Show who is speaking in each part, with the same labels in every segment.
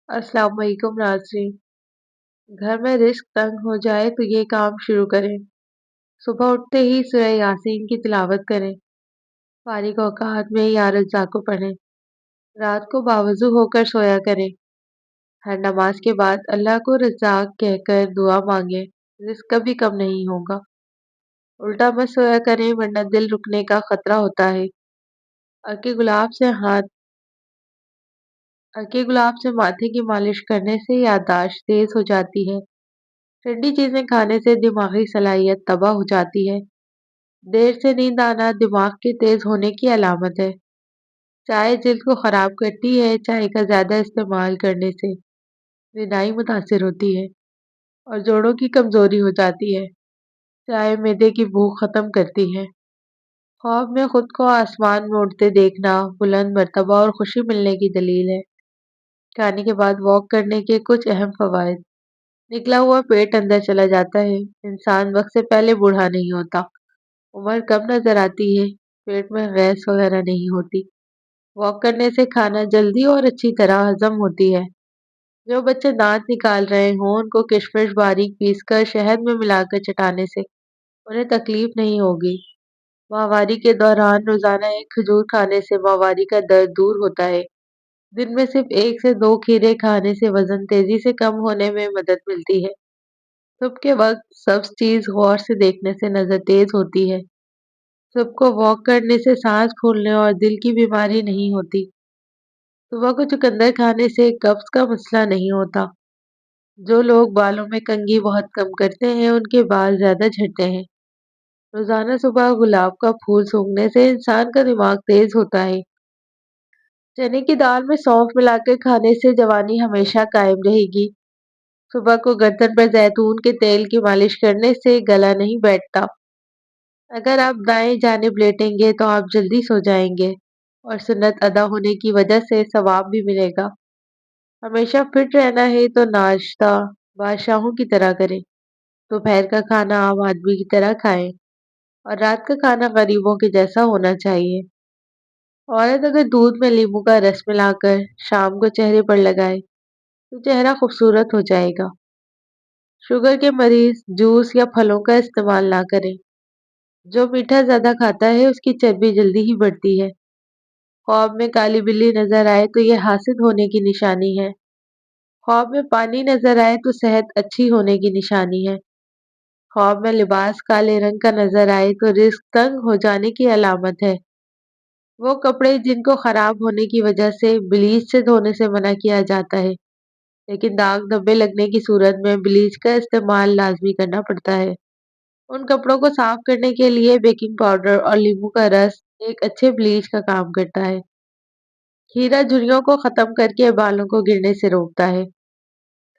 Speaker 1: अस्सलाम वालेकुम नाज़रीन। घर में रिस्क तंग हो जाए तो ये काम शुरू करें। सुबह उठते ही सूरह यासीन की तिलावत करें। फारिग औकात में या रज़्ज़ाक़ को पढ़ें। रात को बावज़ू होकर सोया करें। हर नमाज के बाद अल्लाह को रज़्ज़ाक़ कहकर दुआ मांगे। रिस्क कभी कम नहीं होगा। उल्टा मत सोया करें वरना दिल रुकने का खतरा होता है। अर्के गुलाब से हाथ अर्के गुलाब से माथे की मालिश करने से याददाश्त तेज हो जाती है। ठंडी चीजें खाने से दिमागी सलाहियत तबाह हो जाती है। देर से नींद आना दिमाग के तेज होने की अलामत है। चाय जिल्द को खराब करती है। चाय का ज्यादा इस्तेमाल करने से रिनाई मुतासिर होती है और जोड़ों की कमजोरी हो जाती है। चाय मैदे की भूख खत्म करती है। ख्वाब में खुद को आसमान में उड़ते देखना बुलंद मर्तबा और खुशी मिलने की दलील है। खाने के बाद वॉक करने के कुछ अहम फवायद। निकला हुआ पेट अंदर चला जाता है। इंसान वक्त से पहले बूढ़ा नहीं होता। उम्र कम नजर आती है। पेट में गैस वगैरह नहीं होती। वॉक करने से खाना जल्दी और अच्छी तरह हजम होती है। जो बच्चे दांत निकाल रहे हों उनको किशमिश बारीक पीसकर शहद में मिलाकर चटाने से उन्हें तकलीफ नहीं होगी। माहवारी के दौरान रोजाना एक खजूर खाने से माहवारी का दर्द दूर होता है। दिन में सिर्फ 1 से 2 खीरे खाने से वजन तेजी से कम होने में मदद मिलती है। सुबह के वक्त सब्ज चीज गौर से देखने से नजर तेज होती है। सुबह को वॉक करने से सांस फूलने और दिल की बीमारी नहीं होती। सुबह को चुकंदर खाने से कब्ज का मसला नहीं होता। जो लोग बालों में कंघी बहुत कम करते हैं उनके बाल ज्यादा झड़ते हैं। रोजाना सुबह गुलाब का फूल सूंघने से इंसान का दिमाग तेज होता है। चने की दाल में सौंफ मिलाकर खाने से जवानी हमेशा कायम रहेगी। सुबह को गर्दन पर जैतून के तेल की मालिश करने से गला नहीं बैठता। अगर आप दाएं जानिब लेटेंगे तो आप जल्दी सो जाएंगे और सुन्नत अदा होने की वजह से सवाब भी मिलेगा। हमेशा फिट रहना है तो नाश्ता बादशाहों की तरह करें। दोपहर का खाना आम आदमी की तरह खाएं और रात का खाना गरीबों के जैसा होना चाहिए। औरत अगर दूध में नींबू का रस मिलाकर शाम को चेहरे पर लगाए तो चेहरा खूबसूरत हो जाएगा। शुगर के मरीज जूस या फलों का इस्तेमाल ना करें। जो मीठा ज्यादा खाता है उसकी चर्बी जल्दी ही बढ़ती है। ख्वाब में काली बिल्ली नजर आए तो यह हासिद होने की निशानी है। ख्वाब में पानी नजर आए तो सेहत अच्छी होने की निशानी है। ख्वाब में लिबास काले रंग का नजर आए तो रिस्क तंग हो जाने की अलामत है। वो कपड़े जिनको खराब होने की वजह से ब्लीच से धोने से मना किया जाता है, लेकिन दाग धब्बे लगने की सूरत में ब्लीच का इस्तेमाल लाजमी करना पड़ता है। उन कपड़ों को साफ करने के लिए बेकिंग पाउडर और नींबू का रस एक अच्छे ब्लीच का काम करता है। खीरा झुर्रियों को खत्म करके बालों को गिरने से रोकता है।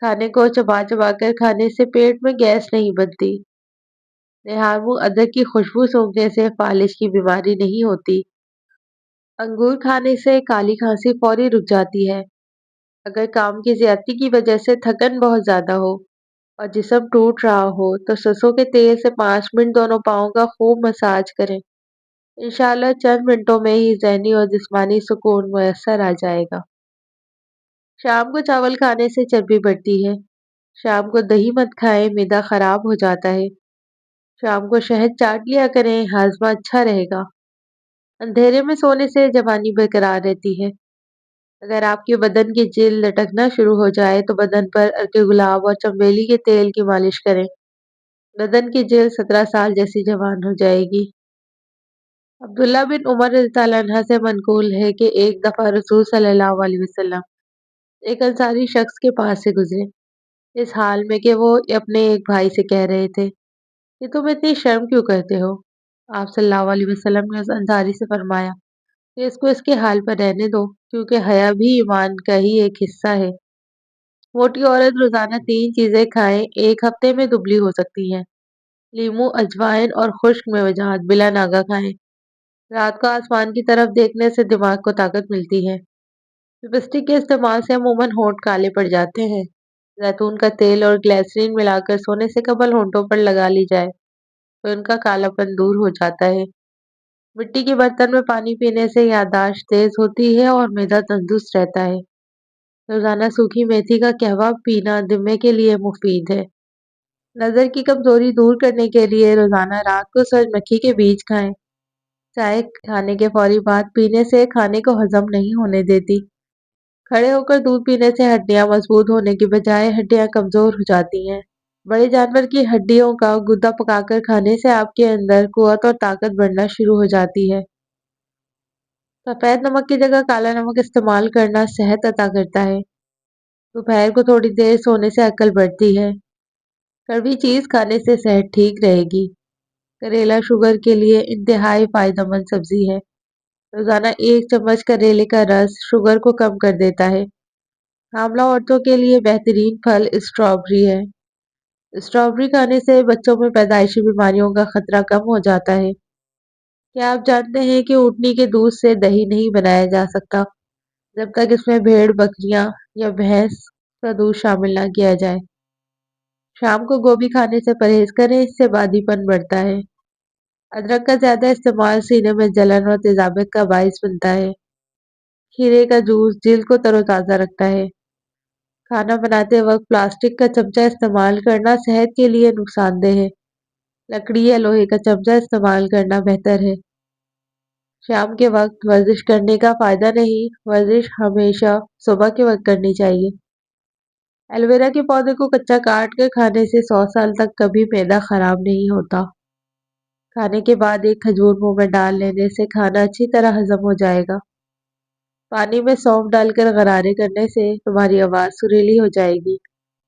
Speaker 1: खाने को चबा चबा कर खाने से पेट में गैस नहीं बनती। निहारमू अदरक की खुशबू सूंघने से फालिज की बीमारी नहीं होती। अंगूर खाने से काली खांसी फौरी रुक जाती है। अगर काम की ज्यादती की वजह से थकन बहुत ज्यादा हो और जिस्म टूट रहा हो तो सरसों के तेल से 5 मिनट दोनों पाँव का खूब मसाज करें। इंशाल्लाह चंद मिनटों में ही ज़हनी और जिस्मानी सुकून मुयस्सर आ जाएगा। शाम को चावल खाने से चर्बी बढ़ती है। शाम को दही मत खाएं, मैदा खराब हो जाता है। शाम को शहद चाट लिया करें, हाजमा अच्छा रहेगा। अंधेरे में सोने से जवानी बरकरार रहती है। अगर आपके बदन की जेल लटकना शुरू हो जाए तो बदन पर अर्के गुलाब और चमेली के तेल की मालिश करें। बदन की जेल 17 साल जैसी जवान हो जाएगी। अब्दुल्ला बिन उमर रज़ियल्लाहु अन्हा से मनकूल है कि एक दफा रसूल सल्लल्लाहु अलैहि वसल्लम एक अंसारी शख्स के पास से गुजरे, इस हाल में कि वो अपने एक भाई से कह रहे थे कि तुम इतनी शर्म क्यों करते हो। आप सल्लल्लाहु अलैहि वसल्लम ने उस अंसारी से फरमाया कि इसको इसके हाल पर रहने दो, क्योंकि हया भी ईमान का ही एक हिस्सा है। मोटी औरत रोजाना 3 चीजें खाएं, एक हफ्ते में दुबली हो सकती है। लीमू, अजवाइन और खुश्क मेवजात बिला नागा खाएं। रात को आसमान की तरफ देखने से दिमाग को ताकत मिलती है। लिपस्टिक के इस्तेमाल से अमूमन होंठ काले पड़ जाते हैं। जैतून का तेल और ग्लिसरीन मिलाकर सोने से कबल होंठों पर लगा ली जाए तो इनका कालापन दूर हो जाता है। मिट्टी के बर्तन में पानी पीने से याददाश्त तेज होती है और मैदा तंदुरुस्त रहता है। रोजाना सूखी मेथी का कहवा पीना दिम्मे के लिए मुफीद है। नजर की कमजोरी दूर करने के लिए रोजाना रात को सूरजमुखी के बीज खाएं। चाय खाने के फौरी बाद पीने से खाने को हजम नहीं होने देती। खड़े होकर दूध पीने से हड्डियां मजबूत होने की बजाय हड्डियां कमजोर हो जाती हैं। बड़े जानवर की हड्डियों का गुदा पकाकर खाने से आपके अंदर कुवत और ताकत बढ़ना शुरू हो जाती है। सफेद नमक की जगह काला नमक इस्तेमाल करना सेहत अता करता है। दोपहर को थोड़ी देर सोने से अकल बढ़ती है। कड़वी चीज खाने से सेहत ठीक रहेगी। करेला शुगर के लिए इंतहाई फायदेमंद सब्जी है। रोजाना 1 चम्मच करेले का रस शुगर को कम कर देता है। हामला औरतों के लिए बेहतरीन फल स्ट्रॉबेरी है। स्ट्रॉबेरी खाने से बच्चों में पैदाइशी बीमारियों का खतरा कम हो जाता है। क्या आप जानते हैं कि ऊँटनी के दूध से दही नहीं बनाया जा सकता जब तक इसमें भेड़, बकरियां या भैंस का दूध शामिल ना किया जाए। शाम को गोभी खाने से परहेज करें, इससे बादीपन बढ़ता है। अदरक का ज्यादा इस्तेमाल सीने में जलन और तेजाबियत का बायस बनता है। खीरे का जूस दिल को तरोताजा रखता है। खाना बनाते वक्त प्लास्टिक का चमचा इस्तेमाल करना सेहत के लिए नुकसानदेह है। लकड़ी या लोहे का चमचा इस्तेमाल करना बेहतर है। शाम के वक्त वर्जिश करने का फायदा नहीं, वर्जिश हमेशा सुबह के वक्त करनी चाहिए। एलोवेरा के पौधे को कच्चा काट कर खाने से 100 साल तक कभी मैदा खराब नहीं होता। खाने के बाद एक खजूर मुंह में डाल लेने से खाना अच्छी तरह हजम हो जाएगा। पानी में सौंफ डालकर गरारे करने से तुम्हारी आवाज सुरीली हो जाएगी।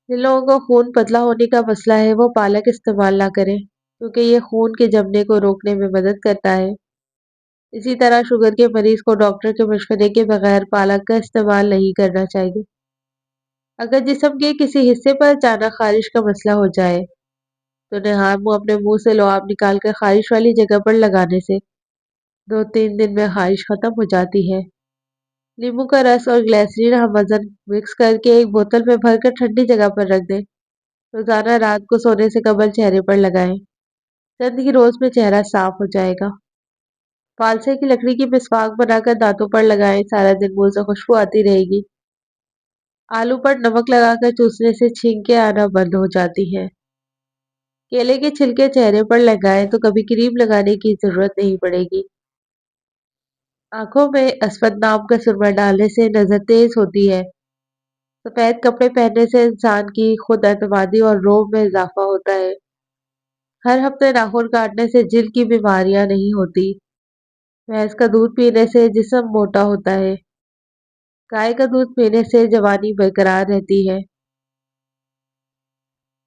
Speaker 1: जिन लोगों को खून पतला होने का मसला है वो पालक इस्तेमाल ना करें क्योंकि ये खून के जमने को रोकने में मदद करता है। इसी तरह शुगर के मरीज को डॉक्टर के मशवरे के बगैर पालक का इस्तेमाल नहीं करना चाहिए। अगर जिस्म के किसी हिस्से पर अचानक खारिश का मसला हो जाए तो निहार मुंह अपने मुंह से लुआब निकालकर खारिश वाली जगह पर लगाने से 2-3 दिन में खारिश खत्म हो जाती है। नींबू का रस और ग्लिसरीन हमअज़न मिक्स करके एक बोतल में भरकर ठंडी जगह पर रख दें। रोजाना रात को सोने से कबल चेहरे पर लगाएं। चंद ही रोज में चेहरा साफ हो जाएगा। फालसे की लकड़ी की मिसवाक बनाकर दांतों पर लगाएं, सारा दिन मुंह से खुशबू आती रहेगी। आलू पर नमक लगाकर चूसने से छींकें आना बंद हो जाती हैं। केले के छिलके चेहरे पर लगाएं तो कभी क्रीम लगाने की जरूरत नहीं पड़ेगी। आंखों में अस्वद नाम का सुरमा डालने से नजर तेज होती है। सफेद कपड़े पहनने से इंसान की खुद एतमादी और रोब में इजाफा होता है। हर हफ्ते नाखून काटने से जिल्द की बीमारियां नहीं होती। भैंस का दूध पीने से जिस्म मोटा होता है। गाय का दूध पीने से जवानी बरकरार रहती है।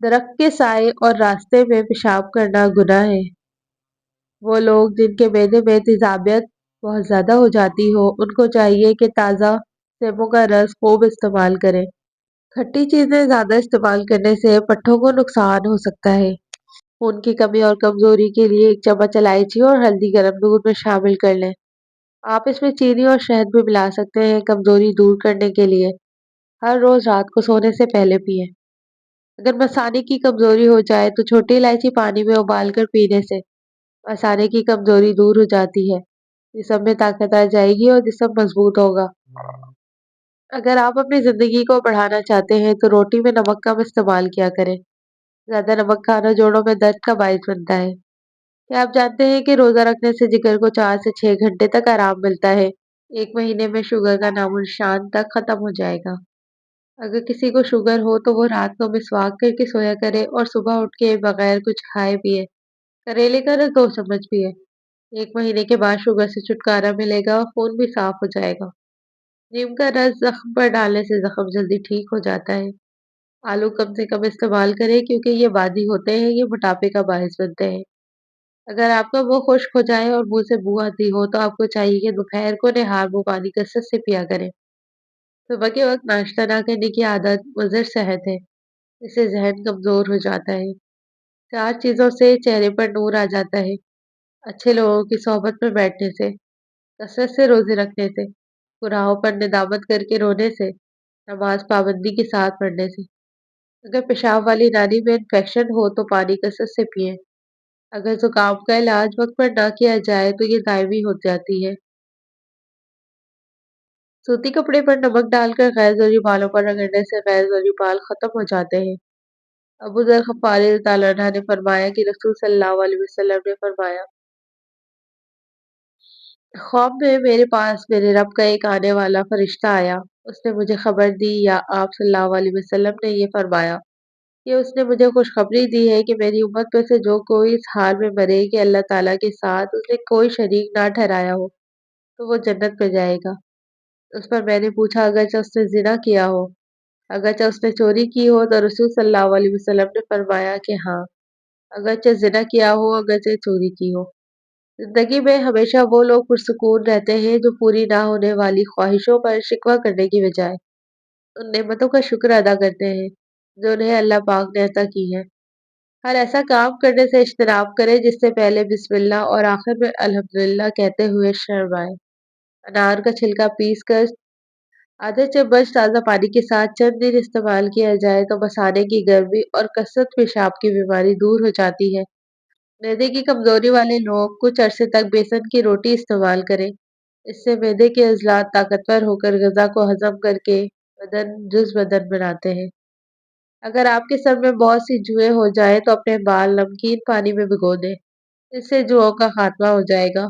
Speaker 1: दरख्त के साए और रास्ते में पेशाब करना गुनाह है। वो लोग जिनके मैदे में तेजाबियत बहुत ज्यादा हो जाती हो, उनको चाहिए कि ताज़ा सेबों का रस खूब इस्तेमाल करें। खट्टी चीजें ज्यादा इस्तेमाल करने से पट्ठों को नुकसान हो सकता है। खून की कमी और कमजोरी के लिए 1 चम्मच इलायची और हल्दी गर्म दूध में शामिल कर लें। आप इसमें चीनी और शहद भी मिला सकते हैं कमजोरी दूर करने के लिए। हर रोज रात को सोने से पहले पिएं। अगर मसाने की कमजोरी हो जाए तो छोटी इलायची पानी में उबाल कर पीने से मसाने की कमजोरी दूर हो जाती है। जिस्म में ताकत आ जाएगी और जिस्म मजबूत होगा। अगर आप अपनी जिंदगी को बढ़ाना चाहते हैं तो रोटी में नमक कम इस्तेमाल किया करें। ज्यादा नमक खाना जोड़ों में दर्द का बायस बनता है। क्या आप जानते हैं कि रोजा रखने से जिगर को 4 से 6 घंटे तक आराम मिलता है? 1 महीने में शुगर का नामोनिशान तक खत्म हो जाएगा। अगर किसी को शुगर हो तो वो रात को मिसवाक करके सोया करे और सुबह उठ के बगैर कुछ खाए पिए करेले का रस 2 चम्मच पिए। 1 महीने के बाद शुगर से छुटकारा मिलेगा और खून भी साफ हो जाएगा। नीम का रस जख्म पर डालने से जख्म जल्दी ठीक हो जाता है। आलू कम से कम इस्तेमाल करें क्योंकि ये बादी होते हैं, ये मोटापे का बायस बनते हैं। अगर आपका मुंह खुश्क हो जाए और मुंह से बू आती हो तो आपको चाहिए कि दोपहर को निहार मुंह पानी कसरत से पिया करें। सुबह के वक्त नाश्ता ना करने की आदत मुज़र सेहत है। इससे जहन कमजोर हो जाता है। 4 चीजों से चेहरे पर नूर आ जाता है। अच्छे लोगों की सोहबत में बैठने से, कसरत से रोजे रखने से, गुनाहों पर निदामत करके रोने से, नमाज पाबंदी के साथ पढ़ने से। अगर पेशाब वाली नाली में इन्फेक्शन हो तो पानी कसरत से पिएं। अगर जुकाम का इलाज वक्त पर ना किया जाए तो ये दायमी हो जाती है। सूती कपड़े पर नमक डालकर गैर ज़रूरी बालों पर रगड़ने से गैर ज़रूरी बाल खत्म हो जाते हैं। अबू ज़र ग़फ़ारी रज़ियल्लाहु अन्हु ने फरमाया कि रसूल सल्लल्लाहु अलैहि वसल्लम ने फरमाया, ख्वाब में मेरे पास मेरे रब का एक आने वाला फरिश्ता आया। उसने मुझे खबर दी या आप सल्लल्लाहु अलैहि वसल्लम ने ये फरमाया कि उसने मुझे खुशखबरी दी है कि मेरी उम्मत में से जो कोई इस हाल में मरे कि अल्लाह ताला के साथ उसने कोई शरीक ना ठहराया हो, तो वो जन्नत में जाएगा। उस पर मैंने पूछा, अगरचे उसने ज़िना किया हो, अगरचे उसने चोरी की हो, तो रसूल सल्लल्लाहु अलैहि वसल्लम ने फरमाया कि हाँ, अगरचे ज़िना किया हो, अगरचे चोरी की हो। ज़िंदगी में हमेशा वो लोग पुरसुकून रहते हैं जो पूरी ना होने वाली ख्वाहिशों पर शिकवा करने की बजाय उन नेमतों का शुक्र अदा करते हैं जो उन्हें अल्लाह पाक ने अता की है। हर ऐसा काम करने से इज्तनाब करें जिससे पहले बिस्मिल्लाह और आखिर में अल्हम्दुलिल्लाह कहते हुए शर्म आए। अनार का छिलका पीस कर आधे चम्मच ताज़ा पानी के साथ चंद दिन इस्तेमाल किया जाए तो मसाने की गर्मी और कसरत पेशाब की बीमारी दूर हो जाती है। मैदे की कमजोरी वाले लोग कुछ अरसे तक बेसन की रोटी इस्तेमाल करें। इससे मैदे के अज़लात ताकतवर होकर ग़िज़ा को हज़म करके बदन बनाते हैं। अगर आपके सर में बहुत सी जुएँ हो जाएँ तो अपने बाल नमकीन पानी में भिगो दें। इससे जुओं का खात्मा हो जाएगा।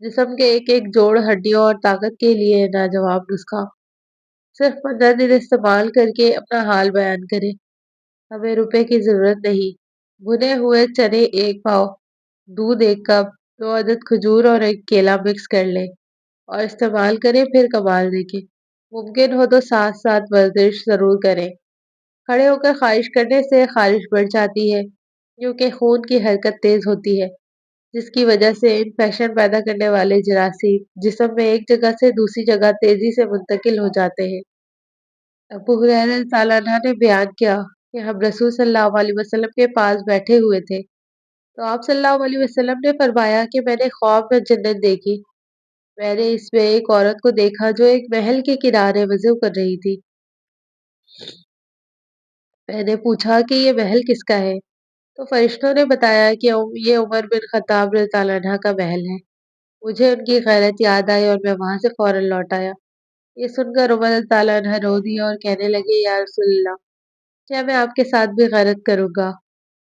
Speaker 1: जिस्म के एक-एक जोड़ हड्डियों और ताकत के लिए लाजवाब नुस्खा। सिर्फ 15 दिन इस्तेमाल करके अपना हाल बयान करें। हमें रुपए की ज़रूरत नहीं। भुने हुए चने 1 पाव, दूध 1 कप, 2 अदद खजूर और 1 केला मिक्स कर लें और इस्तेमाल करें, फिर कमाल देखें। मुमकिन हो तो साथ-साथ वर्जिश ज़रूर करें। खड़े होकर ख़ारिश करने से ख़ारिश बढ़ जाती है क्योंकि खून की हरकत तेज़ होती है, जिसकी वजह से इन्फेक्शन पैदा करने वाले जरासीम जिस्म में एक जगह से दूसरी जगह तेज़ी से मुंतकिल हो जाते हैं। अबू हुरैरा रज़ियल्लाहु अन्हु ने बयान किया कि हम रसूल सल्लल्लाहु अलैहि वसल्लम के पास बैठे हुए थे, तो आप सल्लल्लाहु अलैहि वसल्लम ने फरमाया कि मैंने ख्वाब में जन्नत देखी। मैंने इसमें एक औरत को देखा जो एक महल के किनारे वज़ू कर रही थी। मैंने पूछा कि ये महल किसका है? तो फरिश्तों ने बताया कि ये उमर बिन खत्ताब रज़ियल्लाहु अन्हु का महल है। मुझे उनकी गैरत याद आई और मैं वहाँ से फौरन लौट आया। ये सुनकर उमर रज़ियल्लाहु अन्हु रो दिए और कहने लगे, या रसूलल्लाह, क्या मैं आपके साथ भी गैरत करूँगा?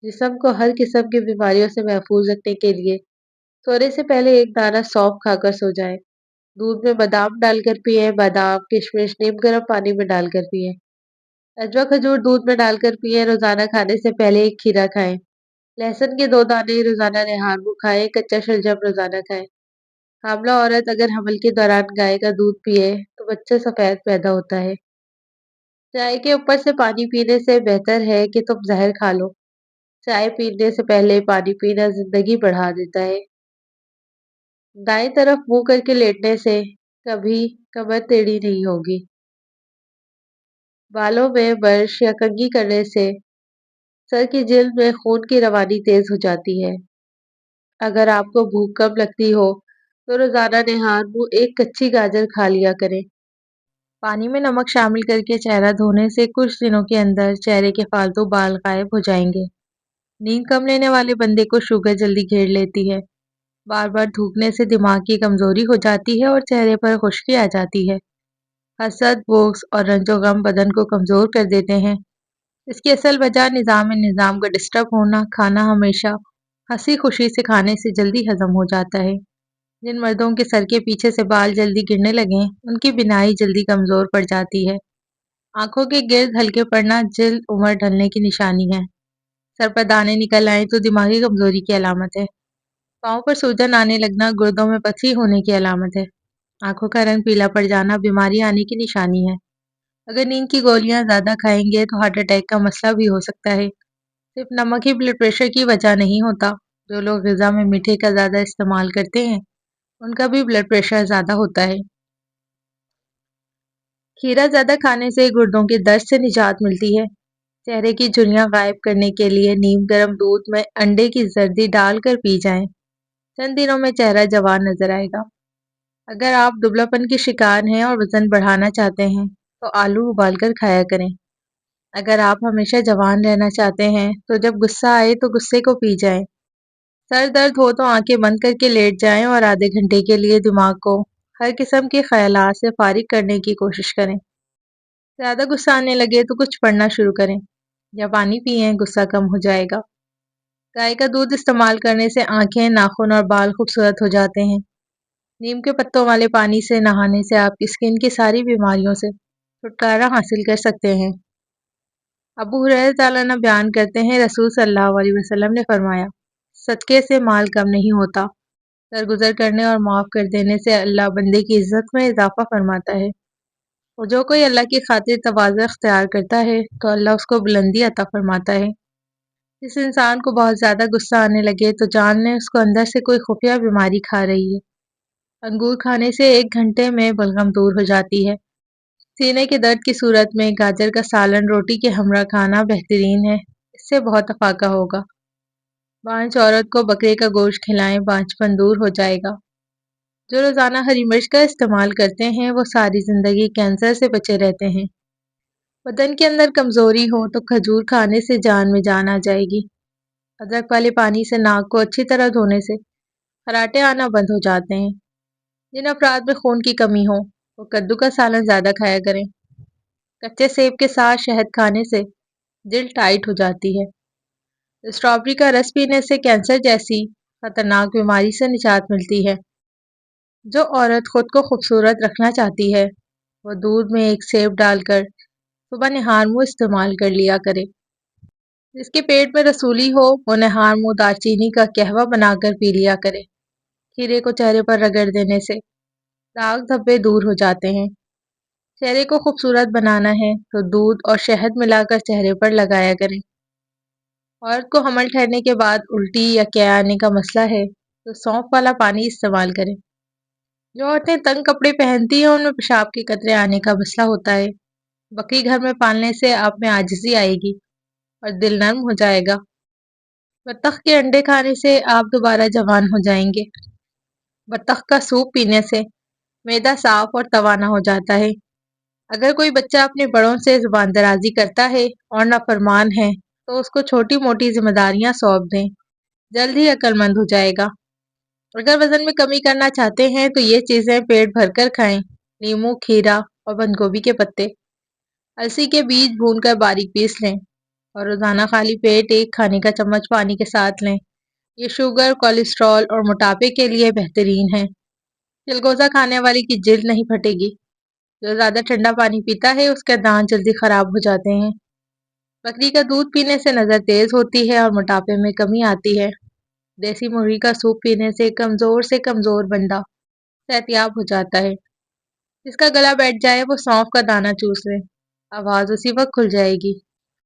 Speaker 1: जिस्म को हर किस्म की बीमारियों से महफूज रखने के लिए सोने से पहले एक दाना सौंफ खाकर सो जाएं। दूध में बादाम डालकर पिएं, बादाम, किशमिश नीम गर्म पानी में डालकर पिएं। अजवा खजूर दूध में डालकर पिएं। रोजाना खाने से पहले एक खीरा खाएं। लहसुन के 2 दाने रोजाना निहार मुँह खाएं। कच्चा शलजम रोजाना खाएं। हामला औरत अगर हमल के दौरान गाय का दूध पिए तो बच्चा सफेद पैदा होता है। चाय के ऊपर से पानी पीने से बेहतर है कि तुम जहर खा लो। चाय पीने से पहले पानी पीना जिंदगी बढ़ा देता है। दाएं तरफ मुंह करके लेटने से कभी कमर टेढ़ी नहीं होगी। बालों में ब्रश या कंघी करने से सर की जिल्द में खून की रवानी तेज हो जाती है। अगर आपको भूख कम लगती हो तो रोजाना निहार मुंह एक कच्ची गाजर खा लिया करें। पानी में नमक शामिल करके चेहरा धोने से कुछ दिनों के अंदर चेहरे के फालतू बाल गायब हो जाएंगे। नींद कम लेने वाले बंदे को शुगर जल्दी घेर लेती है। बार बार थूकने से दिमाग की कमजोरी हो जाती है और चेहरे पर खुश्की आ जाती है। हसद, बुग्ज और रंजो गम बदन को कमजोर कर देते हैं। इसकी असल वजह निज़ाम का डिस्टर्ब होना। खाना हमेशा हंसी खुशी से खाने से जल्दी हजम हो जाता है। जिन मर्दों के सर के पीछे से बाल जल्दी गिरने लगे उनकी बिनाई जल्दी कमजोर पड़ जाती है। आंखों के गिर्द हल्के पड़ना जल्द उम्र ढलने की निशानी है। सर पर दाने निकल आए तो दिमागी कमजोरी की अलामत है। पाँव पर सूजन आने लगना गुर्दों में पथरी होने की अलामत है। आंखों का रंग पीला पड़ जाना बीमारी आने की निशानी है। अगर नींद की गोलियां ज्यादा खाएंगे तो हार्ट अटैक का मसला भी हो सकता है। सिर्फ नमक ही ब्लड प्रेशर की वजह नहीं होता। जो लोग ग़िज़ा में मीठे का ज़्यादा इस्तेमाल करते हैं उनका भी ब्लड प्रेशर ज़्यादा होता है। खीरा ज़्यादा खाने से गुर्दों के दर्द से निजात मिलती है। चेहरे की झुर्रियाँ गायब करने के लिए नीम गर्म दूध में अंडे की जर्दी डालकर पी जाएं। चंद दिनों में चेहरा जवान नजर आएगा। अगर आप दुबलापन के शिकार हैं और वजन बढ़ाना चाहते हैं तो आलू उबालकर खाया करें। अगर आप हमेशा जवान रहना चाहते हैं तो जब गुस्सा आए तो गुस्से को पी जाएं। सर दर्द हो तो आंखें बंद करके लेट जाएं और आधे घंटे के लिए दिमाग को ہر قسم کے خیالات سے فارغ کرنے کی کوشش کریں۔ زیادہ غصہ آنے لگے تو کچھ پڑھنا شروع کریں یا پانی پئیں، غصہ کم ہو جائے گا۔ گائے کا دودھ استعمال کرنے سے آنکھیں، ناخن اور بال خوبصورت ہو جاتے ہیں۔ نیم کے پتوں والے پانی سے نہانے سے آپ کی اسکن کی ساری بیماریوں سے چھٹکارا حاصل کر سکتے ہیں۔ ابو ہریرہ رضی اللہ عنہ بیان کرتے ہیں، رسول صلی اللہ علیہ وسلم نے فرمایا، صدقے سے مال کم نہیں ہوتا، درگزر کرنے اور معاف کر دینے سے اللہ بندے کی عزت میں اضافہ فرماتا ہے، اور جو کوئی اللہ کی خاطر تواضع اختیار کرتا ہے تو اللہ اس کو بلندی عطا فرماتا ہے۔ جس انسان کو بہت زیادہ غصہ آنے لگے تو جان لیں اس کو اندر سے کوئی خفیہ بیماری کھا رہی ہے۔ انگور کھانے سے 1 گھنٹے میں بلغم دور ہو جاتی ہے۔ سینے کے درد کی صورت میں گاجر کا سالن روٹی کے ہمراہ کھانا بہترین ہے، اس سے بہت افاقہ ہوگا۔ بانجھ عورت کو بکرے کا گوشت کھلائیں، بانجھ پن دور ہو جائے گا۔ جو روزانہ ہری مرچ کا استعمال کرتے ہیں وہ ساری زندگی کینسر سے بچے رہتے ہیں۔ بدن کے اندر کمزوری ہو تو کھجور کھانے سے جان میں جان آ جائے گی۔ ادرک والے پانی سے ناک کو اچھی طرح دھونے سے خراٹے آنا بند ہو جاتے ہیں۔ جن افراد میں خون کی کمی ہو وہ کدو کا سالن زیادہ کھایا کریں۔ کچے سیب کے ساتھ شہد کھانے سے جلد ٹائٹ ہو جاتی ہے۔ اسٹرابیری کا رس پینے سے کینسر جیسی خطرناک بیماری سے نجات ملتی ہے۔ جو عورت خود کو خوبصورت رکھنا چاہتی ہے وہ دودھ میں ایک سیب ڈال کر صبح نہار منہ استعمال کر لیا کرے۔ جس کے پیٹ میں رسولی ہو وہ نہار منہ دار چینی کا قہوہ بنا کر پی لیا کرے۔ کھیرے کو چہرے پر رگڑ دینے سے داغ دھبے دور ہو جاتے ہیں۔ چہرے کو خوبصورت بنانا ہے تو دودھ اور شہد ملا کر چہرے پر لگایا کریں۔ عورت کو حمل ٹھہرنے کے بعد الٹی یا قے آنے کا مسئلہ ہے تو سونف والا پانی استعمال کریں۔ جو عورتیں تنگ کپڑے پہنتی ہیں ان میں پیشاب کے قطرے آنے کا مسئلہ ہوتا ہے۔ بکری گھر میں پالنے سے آپ میں عاجزی آئے گی اور دل نرم ہو جائے گا۔ بطخ کے انڈے کھانے سے آپ دوبارہ جوان ہو جائیں گے۔ بطخ کا سوپ پینے سے معدہ صاف اور توانا ہو جاتا ہے۔ اگر کوئی بچہ اپنے بڑوں سے زبان درازی کرتا ہے اور نافرمان ہے تو اس کو چھوٹی موٹی ذمہ داریاں سونپ دیں، جلد ہی عقل مند ہو جائے گا۔ اگر وزن میں کمی کرنا چاہتے ہیں تو یہ چیزیں پیٹ بھر کر کھائیں، لیموں، کھیرا اور بند گوبھی کے پتے۔ السی کے بیج بھون کر باریک پیس لیں اور روزانہ خالی پیٹ 1 کھانے کا چمچ پانی کے ساتھ لیں۔ یہ شوگر، کولیسٹرول اور موٹاپے کے لیے بہترین ہے۔ چلگوزہ کھانے والی کی جلد نہیں پھٹے گی۔ جو زیادہ ٹھنڈا پانی پیتا ہے اس کے دانت جلدی خراب ہو جاتے ہیں۔ بکری کا دودھ پینے سے نظر تیز ہوتی ہے اور موٹاپے میں کمی آتی ہے۔ دیسی مرغی کا سوپ پینے سے کمزور بندہ صحتیاب ہو جاتا ہے۔ جس کا گلا بیٹھ جائے وہ سونف کا دانہ چوس لے، آواز اسی وقت کھل جائے گی۔